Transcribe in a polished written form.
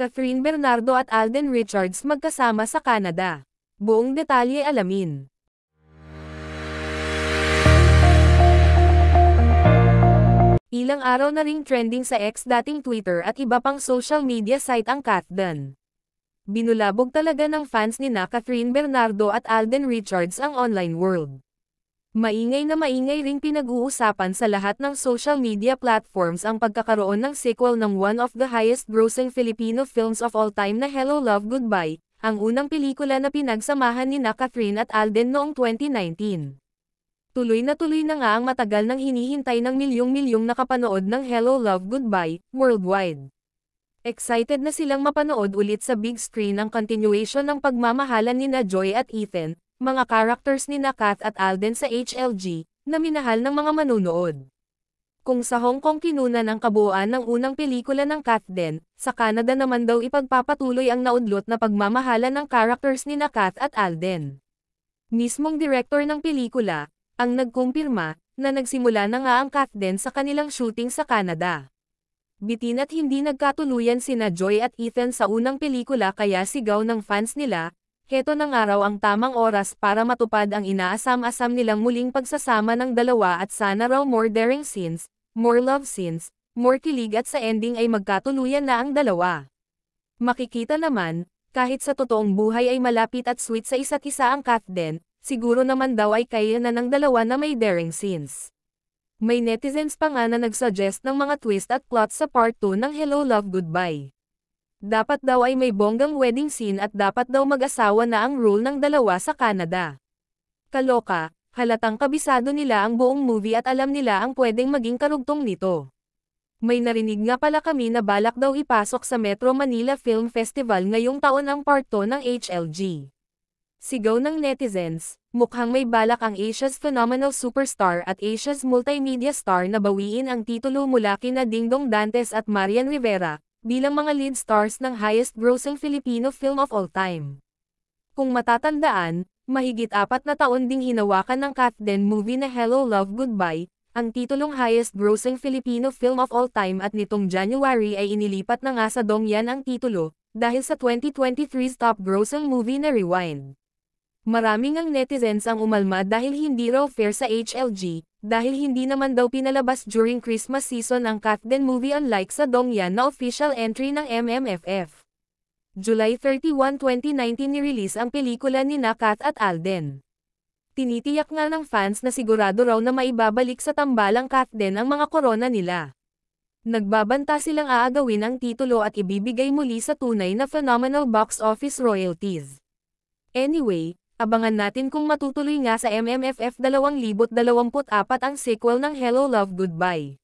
Catherine Bernardo at Alden Richards magkasama sa Canada. Buong detalye alamin. Ilang araw na ring trending sa X dating Twitter at iba pang social media site ang Catden. Binulabog talaga ng fans ni Catherine Bernardo at Alden Richards ang online world. Maingay na maingay ring pinag-uusapan sa lahat ng social media platforms ang pagkakaroon ng sequel ng one of the highest-grossing Filipino films of all time na Hello Love Goodbye, ang unang pelikula na pinagsamahan ni Catherine at Alden noong 2019. Tuloy na nga ang matagal nang hinihintay ng milyong-milyong nakapanood ng Hello Love Goodbye, worldwide. Excited na silang mapanood ulit sa big screen ang continuation ng pagmamahalan nina Joy at Ethan, mga characters ni Kath at Alden sa HLG, na minahal ng mga manunood. Kung sa Hong Kong kinunan ang kabuuan ng unang pelikula ng Catden, sa Canada naman daw ipagpapatuloy ang naudlot na pagmamahalan ng characters ni Kath at Alden. Mismong director ng pelikula, ang nagkumpirma, na nagsimula na nga ang Catden sa kanilang shooting sa Canada. Bitin at hindi nagkatuluyan sina Joy at Ethan sa unang pelikula kaya sigaw ng fans nila, heto na nga raw ang tamang oras para matupad ang inaasam-asam nilang muling pagsasama ng dalawa at sana raw more daring scenes, more love scenes, more kilig at sa ending ay magkatuluyan na ang dalawa. Makikita naman, kahit sa totoong buhay ay malapit at sweet sa isa't isa ang Catden, siguro naman daw ay kaya na ng dalawa na may daring scenes. May netizens pa nga na nagsuggest ng mga twist at plot sa part 2 ng Hello Love Goodbye. Dapat daw ay may bonggang wedding scene at dapat daw mag-asawa na ang role ng dalawa sa Canada. Kaloka, halatang kabisado nila ang buong movie at alam nila ang pwedeng maging karugtong nito. May narinig nga pala kami na balak daw ipasok sa Metro Manila Film Festival ngayong taon ang part 2 ng HLG. Sigaw ng netizens, mukhang may balak ang Asia's phenomenal superstar at Asia's multimedia star na bawiin ang titulo mula kina Dingdong Dantes at Marian Rivera, bilang mga lead stars ng highest-grossing Filipino film of all time. Kung matatandaan, mahigit 4 na taon ding hinawakan ng Catden movie na Hello Love Goodbye, ang titulong highest-grossing Filipino film of all time at nitong January ay inilipat na nga sa Dongyan ang titulo, dahil sa 2023's top-grossing movie na Rewind. Maraming ang netizens ang umalma dahil hindi raw fair sa HLG, dahil hindi naman daw pinalabas during Christmas season ang Catden movie unlike sa Dongyan na official entry ng MMFF. July 31, 2019 ni-release ang pelikula ni Kath at Alden. Tinitiyak nga ng fans na sigurado raw na maibabalik sa tambalang Catden ang mga korona nila. Nagbabanta silang aagawin ang titulo at ibibigay muli sa tunay na phenomenal box office royalties. Anyway, abangan natin kung matutuloy nga sa MMFF 2024 ang sequel ng Hello Love Goodbye.